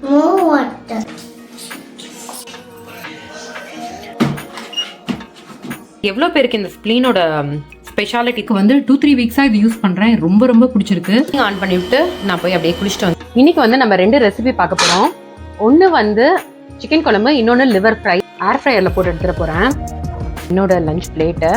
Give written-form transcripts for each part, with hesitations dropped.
More water. எவ்வளோ பேருக்கு இந்த ஸ்ப்ளீனோட ஸ்பெஷாலிட்டிக்கு வந்து 2-3 வீக்ஸாக இது யூஸ் பண்ணுறேன். ரொம்ப ரொம்ப பிடிச்சிருக்கு. ஆன் பண்ணிவிட்டு நான் போய் அப்படியே குளிச்சுட்டு வந்தேன். இன்னைக்கு வந்து நம்ம 2 ரெசிபி பார்க்க போகிறோம். ஒன்று வந்து சிக்கன் குழம்பு, இன்னொன்று லிவர் ஃப்ரை. ஏர் ஃப்ரையரில் போட்டு எடுத்துகிட்டு போகிறேன். என்னோட லஞ்ச் பிளேட்டை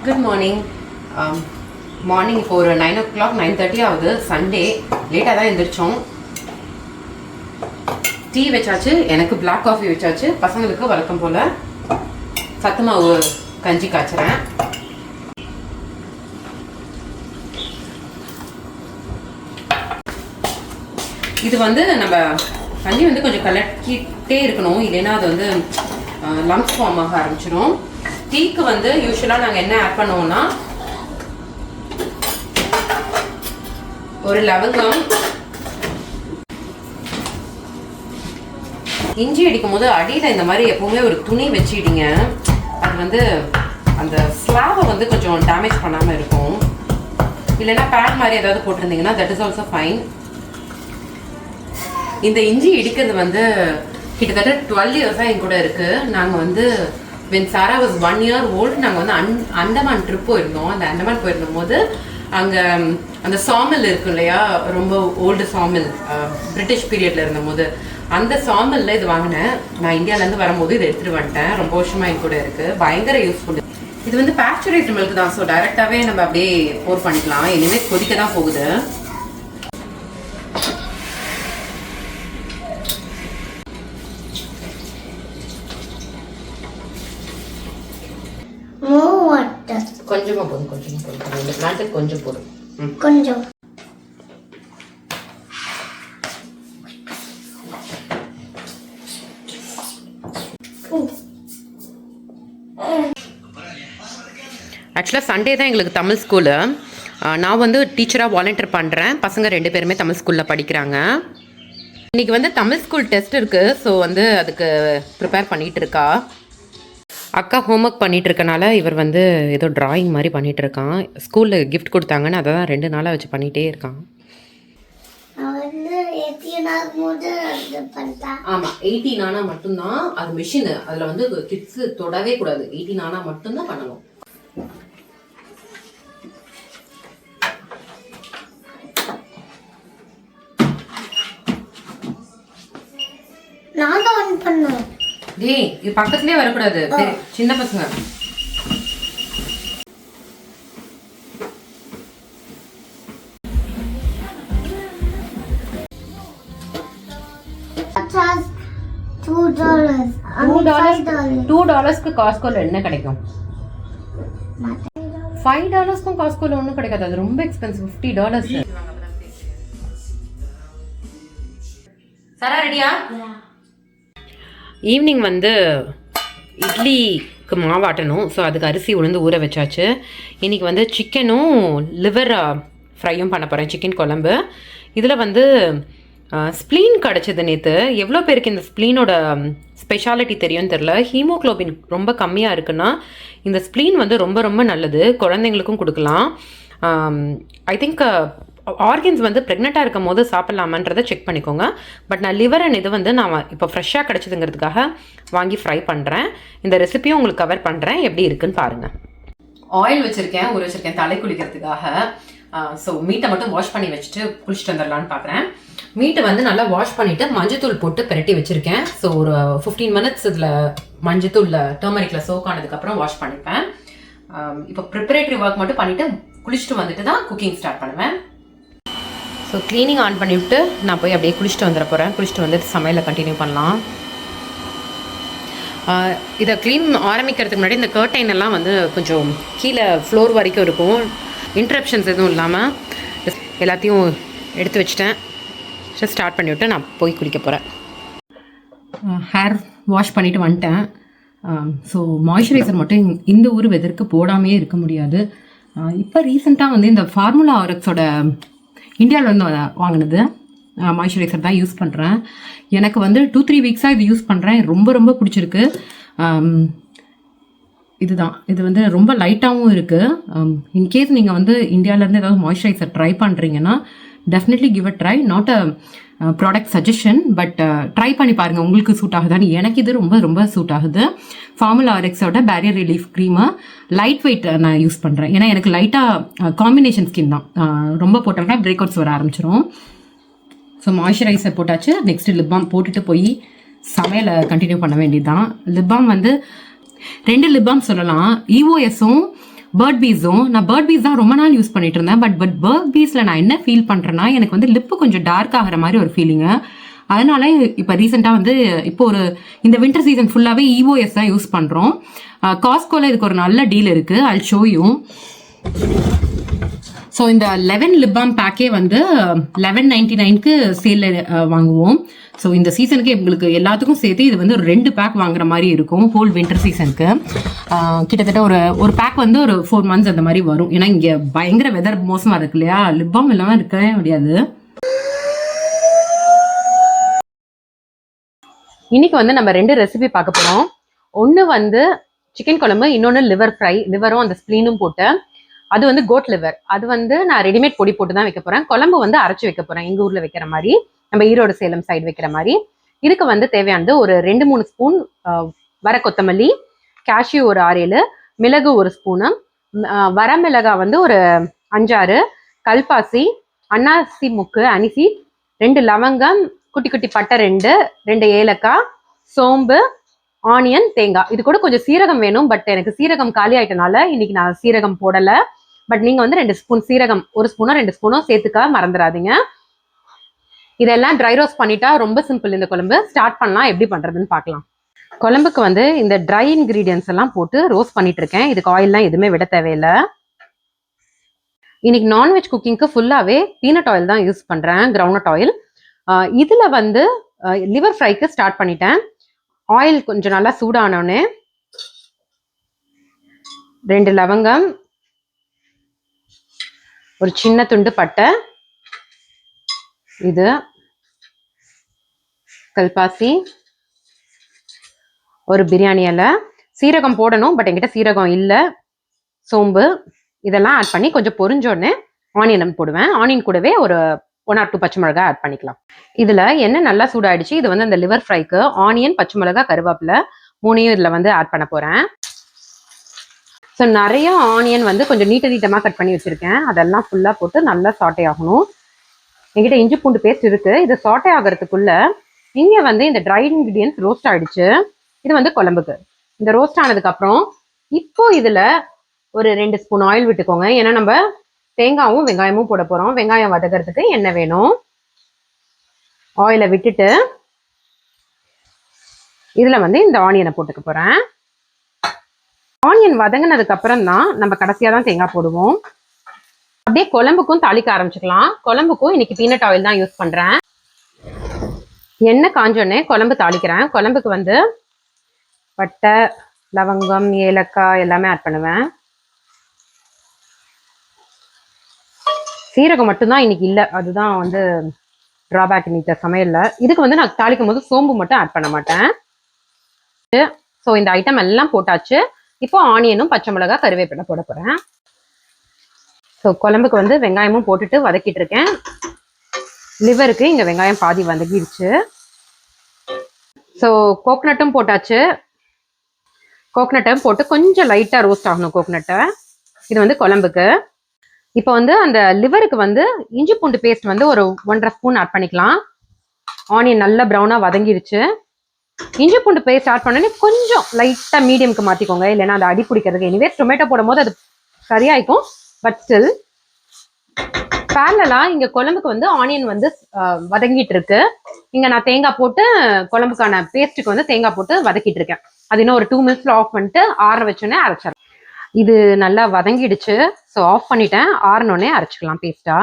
குட் மார்னிங். மார்னிங் இப்போ ஒரு 9 o'clock 9:30 ஆகுது. சண்டே லேட்டாக தான் எழுந்திரிச்சோம். டீ வச்சாச்சு, எனக்கு பிளாக் காஃபி வச்சாச்சு, பசங்களுக்கு வழக்கம் போல் சத்து மாவு கஞ்சி காய்ச்சுறேன். இது வந்து நம்ம கஞ்சி வந்து கொஞ்சம் கலக்கிட்டே இருக்கணும், இல்லைன்னா அது வந்து லம்ஸ் ஃபார்ம் ஆக ஆரம்பிச்சிடும். டீக்கு வந்து யூஸ்வலாக நாங்கள் என்ன ஆட் பண்ணுவோம்னா ஒரு லவங்கம், இஞ்சி அடிக்கும் போது அடியில் இந்த மாதிரி எப்பவுமே ஒரு துணி வச்சிடுங்க. அது வந்து அந்த ஸ்லாவை வந்து கொஞ்சம் டேமேஜ் பண்ணாமல் இருக்கும். இல்லைன்னா பேட் மாதிரி ஏதாவது போட்டிருந்தீங்கன்னா தட் இஸ் ஆல்சோ ஃபைன். இந்த இஞ்சி இடிக்கிறது வந்து கிட்டத்தட்ட 12 இயர்ஸாக என் கூட இருக்குது. நாங்கள் வந்து when Sarah was 1 year old நாங்கள் வந்து அந்தமான் ட்ரிப் போயிருந்தோம். அந்த அந்தமான் போயிருந்தும் போது அங்கே அந்த சாமில் இருக்கும் இல்லையா, ரொம்ப ஓல்டு சாமில், பிரிட்டிஷ் பீரியடில் இருந்தபோது அந்த சாமிலில் இது வாங்கினேன். நான் இந்தியாவிலேருந்து வரும்போது இதை எடுத்துகிட்டு வந்துட்டேன். ரொம்ப வருஷமாக என் கூட இருக்குது. பயங்கர யூஸ்ஃபுல். இது வந்து பேஸ்சரைஸ்டு மில்க் தான். ஸோ டைரெக்டாகவே நம்ம அப்படியே போர் பண்ணிக்கலாம். இனிமேல் கொதிக்க தான் போகுது. More water. கொஞ்சமாக போதும், கொஞ்சமாக போதும். இந்த பிளான்ட்டுக்கு கொஞ்சம் போதும். கொஞ்சம். ஆக்சுவலாக சண்டே தான் எங்களுக்கு தமிழ் ஸ்கூலு. நான் வந்து டீச்சராக வாலண்டியர் பண்ணுறேன். பசங்க 2 பேருமே தமிழ் ஸ்கூலில் படிக்கிறாங்க. இன்றைக்கி வந்து தமிழ் ஸ்கூல் டெஸ்ட் இருக்குது. ஸோ வந்து அதுக்கு ப்ரிப்பேர் பண்ணிகிட்டு இருக்கா. அக்கா ஹோம்ஒர்க் பண்ணிகிட்டு இருக்கனால இவர் வந்து ஏதோ ட்ராயிங் மாதிரி பண்ணிகிட்டு இருக்கான். ஸ்கூலில் கிஃப்ட் கொடுத்தாங்கன்னு அதை தான் 2 நாளாக வச்சு பண்ணிகிட்டே இருக்கான். ஆமாம், 18 ஆனால் மட்டும்தான் அது மிஷினு. அதில் வந்து கிட்ஸு தொடவே கூடாது. 18 ஆனால் மட்டும்தான் பண்ணணும். நான் தான் ஆன் பண்ணேன். டேய், இது பக்கத்துலேயே வரக்கூடாது, சின்ன பசங்க. $2 காஸ்கோல என்ன கிடைக்கும்? $5 காஸ்கோல ஒன்றும் கிடைக்காது. அது ரொம்ப எக்ஸ்பென்சிவ். $50. சரா ரெடியா? ஈவினிங் வந்து இட்லிக்கு மாவாட்டணும். ஸோ அதுக்கு அரிசி உளுந்து ஊற வச்சாச்சு. இன்றைக்கி வந்து சிக்கனும் லிவர் ஃப்ரையும் பண்ண போகிறேன். சிக்கன் குழம்பு. இதில் வந்து ஸ்ப்ளீன் கிடச்சிது நேற்று. எவ்வளோ பேருக்கு இந்த ஸ்ப்ளீனோட ஸ்பெஷாலிட்டி தெரியும்னு தெரில. ஹீமோக்ளோபின் ரொம்ப கம்மியாக இருக்குன்னா இந்த ஸ்ப்ளீன் வந்து ரொம்ப ரொம்ப நல்லது. குழந்தைங்களுக்கும் கொடுக்கலாம். ஐ திங்க் ஆர்கன்ஸ் வந்து ப்ரெக்னெண்ட்டாக இருக்கும் போது சாப்பிட்லாமான்றதை செக் பண்ணிக்கோங்க. பட் நான் லிவர் அண்ட் இது வந்து நான் இப்போ ஃப்ரெஷ்ஷாக கிடச்சிதுங்கிறதுக்காக வாங்கி ஃப்ரை பண்ணுறேன். இந்த ரெசிப்பியும் உங்களுக்கு கவர் பண்ணுறேன், எப்படி இருக்குன்னு பாருங்கள். ஆயில் வச்சுருக்கேன், ஊற வச்சுருக்கேன் தலை குளிக்கிறதுக்காக. ஸோ மீட்டை மட்டும் வாஷ் பண்ணி வச்சுட்டு குளிச்சுட்டு வந்துடலான்னு பார்க்குறேன். மீட்டை வந்து நல்லா வாஷ் பண்ணிவிட்டு மஞ்சத்தூள் போட்டு பெரட்டி வச்சுருக்கேன். ஸோ ஒரு 15 minutes இதில் மஞ்சத்தூளில் டர்மரிக்கில் சோக் ஆனதுக்கப்புறம் வாஷ் பண்ணிப்பேன். இப்போ ப்ரிப்பரேட்டரி ஒர்க் மட்டும் பண்ணிவிட்டு குளிச்சுட்டு வந்துட்டு தான் குக்கிங் ஸ்டார்ட் பண்ணுவேன். ஸோ க்ளீனிங் ஆன் பண்ணிவிட்டு நான் போய் அப்படியே குளிச்சுட்டு வந்துட போகிறேன். குளிச்சுட்டு வந்துட்டு சமையலை கண்டினியூ பண்ணலாம். இதை க்ளீன் ஆரம்பிக்கிறதுக்கு முன்னாடி இந்த கர்டைன் எல்லாம் வந்து கொஞ்சம் கீழே ஃப்ளோர் வரைக்கும் இருக்கும். இன்ட்ரப்ஷன்ஸ் எதுவும் இல்லாமல் எல்லாத்தையும் எடுத்து வச்சுட்டேன். ஸ்டார்ட் பண்ணிவிட்டு நான் போய் குளிக்க போகிறேன். ஹேர் வாஷ் பண்ணிவிட்டு வந்துட்டேன். ஸோ மாய்ஸ்சரைசர் மட்டும் இந்த ஊர் வெதருக்கு போடாமே இருக்க முடியாது. இப்போ ரீசெண்டாக வந்து இந்த ஃபார்முலா ஆர்எக்ஸோட இந்தியாவிலேருந்து வாங்கினது மாய்ஸ்சரைசர் தான் யூஸ் பண்ணுறேன். எனக்கு வந்து 2-3 வீக்ஸாக இது யூஸ் பண்ணுறேன். ரொம்ப ரொம்ப பிடிச்சிருக்கு. இது வந்து ரொம்ப லைட்டாகவும் இருக்குது. இன்கேஸ் நீங்கள் வந்து இந்தியாவிலேருந்து ஏதாவது மாய்ஸ்சரைசர் ட்ரை பண்ணுறீங்கன்னா definitely give a try. Not a product suggestion, but try பண்ணி பாருங்கள் உங்களுக்கு சூட் ஆகுதான்னு. எனக்கு இது ரொம்ப ரொம்ப சூட் ஆகுது. ஃபார்முலா ஆர்எக்ஸோட பேரியர் ரிலீஃப் க்ரீமை லைட் வெயிட் நான் யூஸ் பண்ணுறேன். ஏன்னா எனக்கு லைட்டாக காம்பினேஷன் ஸ்கின் தான். ரொம்ப போட்டோம்னா பிரேக் அவுட்ஸ் வர ஆரம்பிச்சிடும். ஸோ மாய்ஸ்சரைசர் போட்டாச்சு. நெக்ஸ்ட்டு லிப் பாம் போட்டுட்டு போய் சமையலை கண்டினியூ பண்ண வேண்டியது தான். லிப் பாம் வந்து 2 லிப் பாம் சொல்லலாம். EOSம் பேர்ட் பீஸும். நான் பேர்ட் பீஸ் தான் ரொம்ப நாள் யூஸ் பண்ணிட்டு இருந்தேன். பட் பேர்ட் பீஸில் நான் என்ன ஃபீல் பண்ணுறேன்னா, எனக்கு வந்து லிப்பு கொஞ்சம் டார்க் ஆகிற மாதிரி ஒரு ஃபீலிங்கு. அதனால இப்போ ரீசெண்டாக வந்து இப்போ இந்த வின்டர் சீசன் ஃபுல்லாகவே EOS தான் யூஸ் பண்ணுறோம். காஸ்கோவில் இதுக்கு ஒரு நல்ல டீல் இருக்குது. I'll show you. ஸோ இந்த 11 லிப் பாம் பேக்கே வந்து 11.99க்கு சேலில் வாங்குவோம். ஸோ இந்த சீசனுக்கு எங்களுக்கு எல்லாத்துக்கும் சேர்த்து இது வந்து ஒரு 2 பேக் வாங்குற மாதிரி இருக்கும். ஹோல் வின்டர் சீசனுக்கு கிட்டத்தட்ட ஒரு பேக் வந்து ஒரு 4 months அந்த மாதிரி வரும். ஏன்னா இங்கே பயங்கர வெதர் மோசமாக இருக்கு இல்லையா, லிப் பாம் இல்லாமல் இருக்கவே முடியாது. இன்னைக்கு வந்து நம்ம 2 ரெசிபி பார்க்க போகிறோம். ஒன்று வந்து சிக்கன் குழம்பு, இன்னொன்று லிவர் ஃப்ரை. லிவரும் அந்த ஸ்ப்ளீனும் போட்டு, அது வந்து கோட் லிவர். அது வந்து நான் ரெடிமேட் பொடி போட்டு தான் வைக்க போகிறேன். குழம்பு வந்து அரைச்சி வைக்க போகிறேன், எங்கள் ஊரில் வைக்கிற மாதிரி, நம்ம ஈரோடு சேலம் சைடு வைக்கிற மாதிரி. இதுக்கு வந்து தேவையானது ஒரு 2-3 ஸ்பூன் வர கொத்தமல்லி, கேஷ்யூ ஒரு 6-7, மிளகு 1 ஸ்பூனு, வரமிளகாய் வந்து ஒரு 5-6, கல்பாசி, அன்னாசி முக்கு, அனிசி, 2 லவங்கம், குட்டி குட்டி பட்டை 2 ஏலக்காய், சோம்பு, ஆனியன், தேங்காய். இது கூட கொஞ்சம் சீரகம் வேணும். பட் எனக்கு சீரகம் காலி ஆயிட்டனால இன்னைக்கு நான் சீரகம் போடலை. பட் நீங்க வந்து 2 ஸ்பூன் சீரகம், 1 ஸ்பூனோ 2 ஸ்பூனோ சேர்த்துக்க மறந்துடாதீங்க. இதெல்லாம் ட்ரை ரோஸ்ட் பண்ணிட்டா ரொம்ப சிம்பிள் இந்த குழம்பு. ஸ்டார்ட் பண்ணலாம், எப்படி பண்றதுன்னு பார்க்கலாம். குழம்புக்கு வந்து இந்த ட்ரை இன்கிரீடியன்ஸ் எல்லாம் போட்டு ரோஸ்ட் பண்ணிட்டு இருக்கேன். இதுக்கு ஆயில்லாம் எதுவுமே விட தேவையில்லை. இன்னைக்கு நான்வெஜ் குக்கிங்க்கு ஃபுல்லாவே பீனட் ஆயில் தான் யூஸ் பண்றேன், கிரவுண்ட்நட் ஆயில். இதுல வந்து லிவர் ஃப்ரைக்கு ஸ்டார்ட் பண்ணிட்டேன். ஆயில் கொஞ்சம் நல்லா சூடானோடனே 2 லவங்கம், ஒரு சின்ன துண்டு பட்டை, இது கல்பாசி, ஒரு பிரியாணி இலை, சீரகம் போடணும் பட் என்கிட்ட சீரகம் இல்லை, சோம்பு, இதெல்லாம் ஆட் பண்ணி கொஞ்சம் பொரிஞ்சோடனே ஆனியன் போடுவேன். ஆனியன் கூடவே ஒரு 1 or 2 பச்சை மிளகாய் ஆட் பண்ணிக்கலாம். இதுல எண்ணெய் நல்லா சூடாயிடுச்சு. இது வந்து அந்த லிவர் ஃப்ரைக்கு ஆனியன், பச்சை மிளகாய், கருவேப்பிலை 3யும் இதுல வந்து ஆட் பண்ண போறேன். ஸோ நிறைய ஆனியன் வந்து கொஞ்சம் நீட்டமா கட் பண்ணி வச்சிருக்கேன். அதெல்லாம் ஃபுல்லா போட்டு நல்லா சாட்டே ஆகணும். என்கிட்ட இஞ்சி பூண்டு பேஸ்ட் இருக்கு. இது சாட்டே ஆகிறதுக்குள்ள இங்க வந்து இந்த ட்ரை இன்கிரீடியன்ஸ் ரோஸ்ட் ஆயிடுச்சு. இது வந்து குழம்புக்கு. இந்த ரோஸ்ட் ஆனதுக்கு அப்புறம் இப்போ இதுல ஒரு 2 ஸ்பூன் ஆயில் விட்டுக்கோங்க. ஏன்னா நம்ம தேங்காயும் வெங்காயமும் போட போறோம். வெங்காயம் வதக்கிறதுக்கு எண்ணெய் வேணும். ஆயிலை விட்டுட்டு இதுல வந்து இந்த ஆனியனை போட்டுக்க போறேன். ஆனியன் வதங்கினதுக்கு அப்புறம் தான் நம்ம கடைசியா தான் தேங்காய் போடுவோம். அப்படியே குழம்புக்கும் தாளிக்க ஆரம்பிச்சுக்கலாம். குழம்புக்கும் இன்னைக்கு பீனட் ஆயில் தான் யூஸ் பண்றேன். எண்ணெய் காஞ்சோடனே குழம்பு தாளிக்கிறேன். குழம்புக்கு வந்து பட்டை, லவங்கம், ஏலக்காய் எல்லாமே ஆட் பண்ணுவேன். சீரகம் மட்டும்தான் இன்னைக்கு இல்லை, அதுதான் வந்து டிராபேக் இன்னைக்கு சமையல்ல. இதுக்கு வந்து நான் தாளிக்கும் போது சோம்பு மட்டும் ஆட் பண்ண மாட்டேன். ஸோ இந்த ஐட்டம் எல்லாம் போட்டாச்சு. இப்போ ஆனியனும், பச்சை மிளகாய், கருவேப்பிலை போட போறேன். ஸோ குழம்புக்கு வந்து வெங்காயமும் போட்டுட்டு வதக்கிட்டு இருக்கேன். லிவருக்கு இங்க வெங்காயம் பாதி வதக்கிடுச்சு. ஸோ கோகனட்டும் போட்டாச்சு. கோகனட்டும் போட்டு கொஞ்சம் லைட்டா ரோஸ்ட் ஆகணும் கோகனட்டை. இது வந்து குழம்புக்கு. இப்போ வந்து அந்த லிவருக்கு வந்து இஞ்சி பூண்டு பேஸ்ட் வந்து ஒரு 1.5 ஸ்பூன் ஆட் பண்ணிக்கலாம். ஆனியன் நல்லா ப்ரௌனா வதங்கிடுச்சு. இஞ்சி பூண்டு பேஸ்ட் ஆட் பண்ணோன்னே கொஞ்சம் லைட்டா மீடியம்க்கு மாத்திக்கோங்க, இல்லைன்னா அது அடி பிடிக்கிறதுக்கு. எனிவே டொமேட்டோ போடும் போது அது சரியாயிக்கும். பட் ஸ்டில் பேரலா இங்க குழம்புக்கு வந்து ஆனியன் வந்து வதங்கிட்டு இருக்கு. இங்க நான் தேங்காய் போட்டு குழம்புக்கான பேஸ்ட்டுக்கு வந்து தேங்காய் போட்டு வதக்கிட்டு இருக்கேன். அது இன்னும் ஒரு 2 minutes ஆஃப் பண்ணிட்டு ஆற வச்சோன்னே அரைச்சிடலாம். இது நல்லா வதங்கிடுச்சு. ஸோ ஆஃப் பண்ணிட்டேன். ஆறினோடனே அரைச்சிக்கலாம் பேஸ்டா.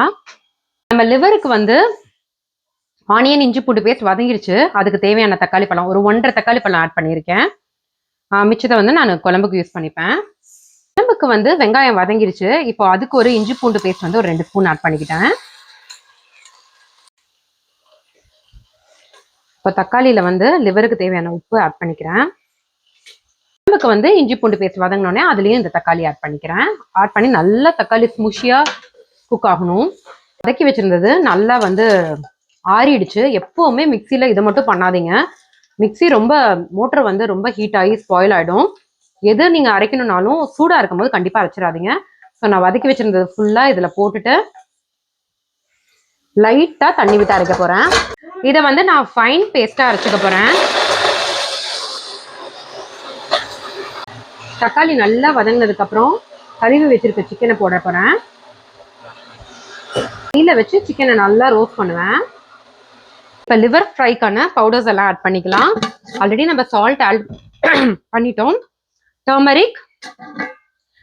நம்ம லிவருக்கு வந்து ஆனியன் இஞ்சி பூண்டு பேஸ்ட் வதங்கிருச்சு. அதுக்கு தேவையான தக்காளி பழம் ஒரு 1.5 தக்காளி பழம் ஆட் பண்ணியிருக்கேன். மிச்சத்தை வந்து நான் குழம்புக்கு யூஸ் பண்ணிப்பேன். குழம்புக்கு வந்து வெங்காயம் வதங்கிருச்சு. இப்போ அதுக்கு ஒரு இஞ்சி பூண்டு பேஸ்ட் வந்து ஒரு 2 ஸ்பூன் ஆட் பண்ணிக்கிட்டேன். இப்போ தக்காளியில் வந்து லிவருக்கு தேவையான உப்பு ஆட் பண்ணிக்கிறேன். குழம்புக்கு வந்து இஞ்சி பூண்டு பேஸ்ட் வதங்கினோடனே அதுலேயும் இந்த தக்காளி ஆட் பண்ணிக்கிறேன். ஆட் பண்ணி நல்லா தக்காளி ஸ்முஷியாக குக் ஆகணும். வதக்கி வச்சுருந்தது நல்லா வந்து ஆறிடுச்சு. எப்போவுமே மிக்சியில் இதை மட்டும் பண்ணாதீங்க. மிக்சி ரொம்ப மோட்டர் வந்து ரொம்ப ஹீட் ஆகி ஸ்பாயில் ஆகிடும். எது நீங்கள் அரைக்கணும்னாலும் சூடாக இருக்கும்போது கண்டிப்பாக அரைச்சிடாதீங்க. ஸோ நான் வதக்கி வச்சுருந்தது ஃபுல்லாக இதில் போட்டுட்டு லைட்டாக தண்ணி விட்டு அரைக்க போகிறேன். இதை வந்து நான் ஃபைன் பேஸ்ட்டாக அரைச்சிக்க போகிறேன். தக்காளி நல்லா வதங்கினதுக்கப்புறம் கழுவி வச்சிருக்க சிக்கனை போட போகிறேன். நெய்யில் வச்சு சிக்கனை நல்லா ரோஸ்ட் பண்ணுவேன். இப்போ லிவர் ஃப்ரைக்கான பவுடர்ஸ் எல்லாம் ஆட் பண்ணிக்கலாம். ஆல்ரெடி நம்ம சால்ட் ஆட் பண்ணிட்டோம். டர்மரிக்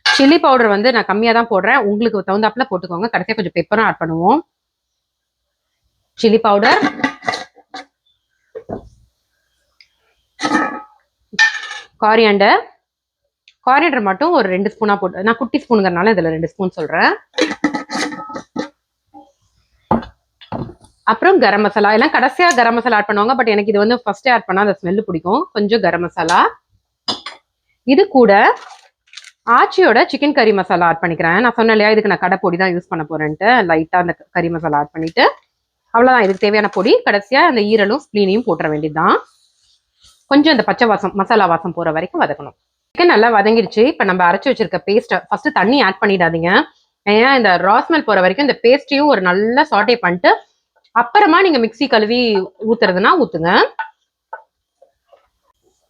சில்லி பவுடர் வந்து நான் கம்மியாக தான் போடுறேன். உங்களுக்கு தகுந்தாப்புல போட்டுக்கோங்க. கடைசியாக கொஞ்சம் பெப்பரும் ஆட் பண்ணுவோம். சில்லி பவுடர், காரியண்டர் மட்டும் ஒரு 2 ஸ்பூனாக போட்டு, நான் குட்டி ஸ்பூனுங்கிறனால இதில் 2 ஸ்பூன் சொல்கிறேன். அப்புறம் கரம் மசாலா எல்லாம் கடைசியாக கரம் மசாலா ஆட் பண்ணுவாங்க. பட் எனக்கு இது வந்து ஃபர்ஸ்டே ஆட் பண்ணால் அந்த ஸ்மெல்லு பிடிக்கும். கொஞ்சம் கரம் மசாலா. இது கூட ஆச்சியோட சிக்கன் கறி மசாலா ஆட் பண்ணிக்கிறேன். நான் சொன்னேன் இல்லையா, இதுக்கு நான் கடை பொடி தான் யூஸ் பண்ண போறேன்ட்டு. லைட்டாக அந்த கறி மசாலா ஆட் பண்ணிட்டு அவ்வளோதான். இதுக்கு தேவையான பொடி. கடைசியாக அந்த ஈரலும் ஸ்ப்ளீனையும் போட்டுற வேண்டியதுதான். கொஞ்சம் இந்த பச்சை வாசம் மசாலா வாசம் போகிற வரைக்கும் வதக்கணும். சிக்கன் நல்லா வதங்கிடுச்சு. இப்போ நம்ம அரைச்சி வச்சிருக்க பேஸ்ட்டை ஃபர்ஸ்ட் தண்ணி ஆட் பண்ணிடாதீங்க. ஏன்னா இந்த ராஸ்மெல் போகிற வரைக்கும் இந்த பேஸ்ட்டையும் ஒரு நல்லா சாட்டே பண்ணிட்டு அப்புறமா நீங்கள் மிக்சி கழுவி ஊற்றுறதுனா ஊற்றுங்க.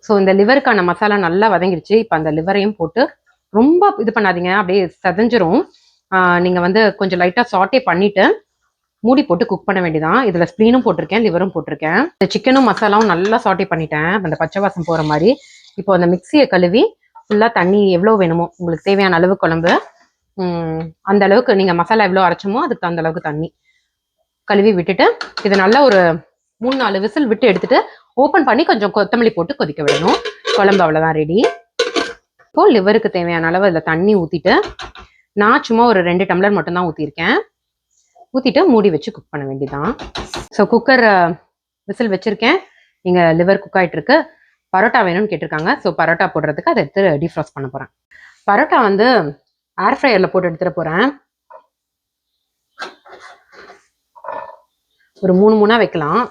ஸோ இந்த லிவருக்கான மசாலா நல்லா வதங்கிடுச்சு. இப்போ அந்த லிவரையும் போட்டு ரொம்ப இது பண்ணாதீங்க, அப்படியே செதஞ்சிரும். நீங்கள் வந்து கொஞ்சம் லைட்டாக சாட்டே பண்ணிவிட்டு மூடி போட்டு குக் பண்ண வேண்டியதான். இதில் ஸ்ப்ளீனும் போட்டிருக்கேன், லிவரும் போட்டிருக்கேன். இந்த சிக்கனும் மசாலாவும் நல்லா சாட்டே பண்ணிட்டேன் அந்த பச்சை வாசம் போகிற மாதிரி. இப்போ அந்த மிக்சியை கழுவி ஃபுல்லாக தண்ணி எவ்வளோ வேணுமோ உங்களுக்கு தேவையான அளவு குழம்பு அந்த அளவுக்கு நீங்கள் மசாலா எவ்வளோ அரைச்சோமோ அதுக்கு அந்த அளவுக்கு தண்ணி கழுவி விட்டுட்டு இதை நல்லா ஒரு 3-4 விசில் விட்டு எடுத்துட்டு ஓப்பன் பண்ணி கொஞ்சம் கொத்தமல்லி போட்டு கொதிக்க விடணும். குழம்பு அவ்வளோதான் ரெடி. இப்போ லிவருக்கு தேவையான அளவு அதில் தண்ணி ஊற்றிட்டு நான் சும்மா ஒரு 2 டம்ளர் மட்டும்தான் ஊற்றிருக்கேன். ஊற்றிட்டு மூடி வச்சு குக் பண்ண வேண்டியதான். ஸோ குக்கர் விசில் வச்சுருக்கேன். இங்கே லிவர் குக் ஆகிட்டு இருக்கு. பரோட்டா வேணும்னு கேட்டிருக்காங்க. ஸோ பரோட்டா போடுறதுக்கு அதை எடுத்து டீஃப்ராஸ்ட் பண்ண போகிறேன். பரோட்டா வந்து ஏர் ஃப்ரையரில் போட்டு எடுத்துகிட்டு போகிறேன். ஒரு 3 வைக்கலாம்.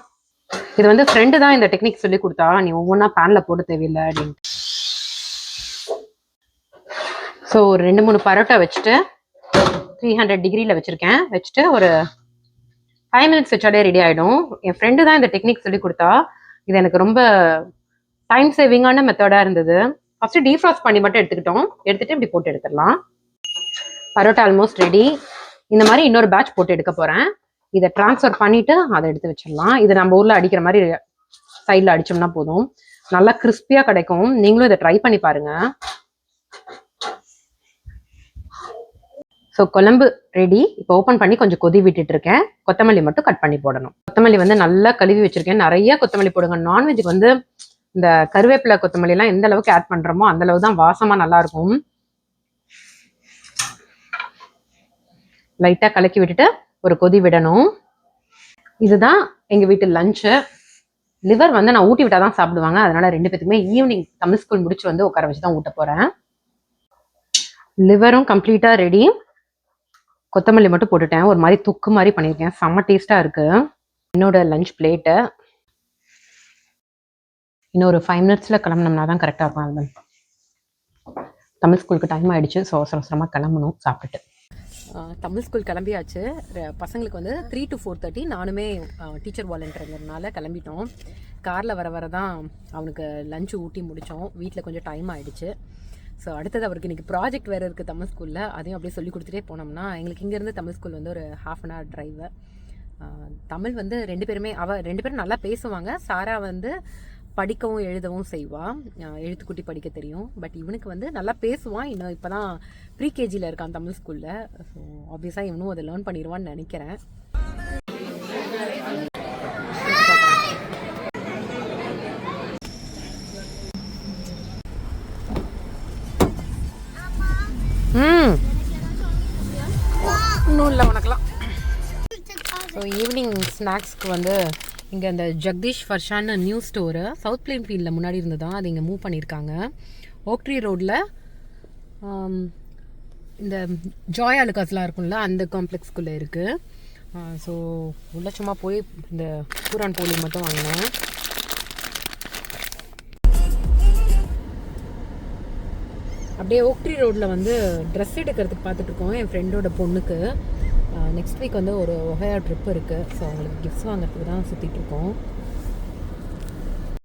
இது வந்து ஃப்ரெண்டு தான் இந்த டெக்னிக் சொல்லி கொடுத்தா, நீ ஒவ்வொன்றா பேனில் போட தேவையில்லை அப்படின்ட்டு. ஸோ ஒரு 2-3 பரோட்டா வச்சுட்டு 300 டிகிரியில் வச்சுருக்கேன். வச்சுட்டு ஒரு 5 மினிட்ஸ் வச்சாலே ரெடி ஆகிடும். என் ஃப்ரெண்டு தான் இந்த டெக்னிக் சொல்லி கொடுத்தா. இது எனக்கு ரொம்ப டைம் சேவிங்கான மெத்தடாக இருந்தது. ஃபஸ்ட்டு டீஃப்ராஸ்ட் பண்ணி மட்டும் எடுத்துக்கிட்டோம். எடுத்துகிட்டு இப்படி போட்டு எடுத்துடலாம். Parotta almost ready. இந்த மாதிரி இன்னொரு பேட்ச் போட்டு எடுக்க போகிறேன். இதை ட்ரான்ஸ்ஃபர் பண்ணிவிட்டு அதை எடுத்து வச்சிடலாம். இது நம்ம ஊரில் அடிக்கிற மாதிரி சைடில் அடித்தோம்னா போதும். நல்லா கிறிஸ்பியாக கிடைக்கும். நீங்களும் இதை ட்ரை பண்ணி பாருங்கள். ஸோ குழம்பு ரெடி. இப்போ ஓப்பன் பண்ணி கொஞ்சம் கொதி விட்டுட்டு இருக்கேன். கொத்தமல்லி மட்டும் கட் பண்ணி போடணும். கொத்தமல்லி வந்து நல்லா கழுவி வச்சிருக்கேன். நிறைய கொத்தமல்லி போடுங்க. நான்வெஜ்ஜுக்கு வந்து இந்த கருவேப்பிலை கொத்தமல்லி எல்லாம் எந்த அளவுக்கு ஆட் பண்றோமோ அந்த அளவு தான் வாசமா நல்லா இருக்கும். லைட்டா கலக்கி விட்டுட்டு ஒரு கொதி விடணும். இதுதான் எங்க வீட்டு லஞ்சு. லிவர் வந்து நான் ஊட்டி விட்டாதான் சாப்பிடுவாங்க. அதனால 2 பேத்துக்குமே ஈவினிங் தமிழ் ஸ்கூல் முடிச்சு வந்து உட்கார வச்சு தான் ஊட்ட போறேன். லிவரும் கம்ப்ளீட்டா ரெடி. கொத்தமல்லி மட்டும் போட்டுட்டேன். ஒரு மாதிரி தொக்கு மாதிரி பண்ணியிருக்கேன். செம்ம டேஸ்டா இருக்கு. என்னோட லஞ்ச் பிளேட்டு இன்னும் ஒரு 5 மினிட்ஸில் கிளம்புனோம்னா தான் கரெக்டாக இருக்கும். ஆல்பம் தமிழ் ஸ்கூலுக்கு டைம் ஆகிடுச்சு. ஸோ அவசரமாக கிளம்பணும் சாப்பிட்டுட்டு. தமிழ் ஸ்கூல் கிளம்பியாச்சு. பசங்களுக்கு வந்து 3 to 4:30. நானுமே டீச்சர் வாலண்டியர்ங்கிறதுனால கிளம்பிட்டோம். காரில் வர தான் அவனுக்கு லஞ்சு ஊட்டி முடித்தோம். வீட்டில் கொஞ்சம் டைம் ஆகிடுச்சு. ஸோ அடுத்தது அவருக்கு இன்றைக்கி ப்ராஜெக்ட் வேறு இருக்குது தமிழ் ஸ்கூலில். அதையும் அப்படியே சொல்லி கொடுத்துட்டே போனோம்னா எங்களுக்கு இங்கேருந்து தமிழ் ஸ்கூல் வந்து ஒரு 1/2 an hour டிரைவு. தமிழ் வந்து 2 பேரும் நல்லா பேசுவாங்க. சாரா வந்து படிக்கவும் எழுதவும் செய்வான். எழுத்துக்குட்டி படிக்க தெரியும். பட் இவனுக்கு வந்து நல்லா பேசுவான். இன்னும் இப்போ தான் ப்ரீகேஜியில் இருக்கான் தமிழ் ஸ்கூலில். ஸோ ஆப்வியஸாக இவனும் அதை லேர்ன் பண்ணிடுவான்னு நினைக்கிறேன். இன்னும் இல்லை உனக்குலாம். ஸோ ஈவினிங் ஸ்நாக்ஸ்க்கு வந்து இங்கே அந்த ஜெகதீஷ் ஃபர்ஷான்னு நியூ ஸ்டோரு சவுத் பிளேன் ஃபீல்டில் முன்னாடி இருந்து தான் அது இங்கே மூவ் பண்ணியிருக்காங்க. ஓக்ட்ரி ரோடில் இந்த ஜாய் அலுகாஸ்லாம் இருக்கும்ல அந்த காம்ப்ளெக்ஸ்குள்ளே இருக்குது. ஸோ உள்ள சும்மா போய் இந்த பூரான் போலி மட்டும் வாங்கினேன். அப்படியே ஓக்ட்ரி ரோடில் வந்து ட்ரெஸ் எடுக்கிறதுக்கு பார்த்துட்ருக்கோம் என் ஃப்ரெண்டோட பொண்ணுக்கு. நெக்ஸ்ட் வீக் வந்து ஒரு ஒஹையா ட்ரிப் இருக்குது. ஸோ அவங்களுக்கு கிஃப்ட்ஸ் வாங்குறதுக்கு தான் சுற்றிட்டுருக்கோம்.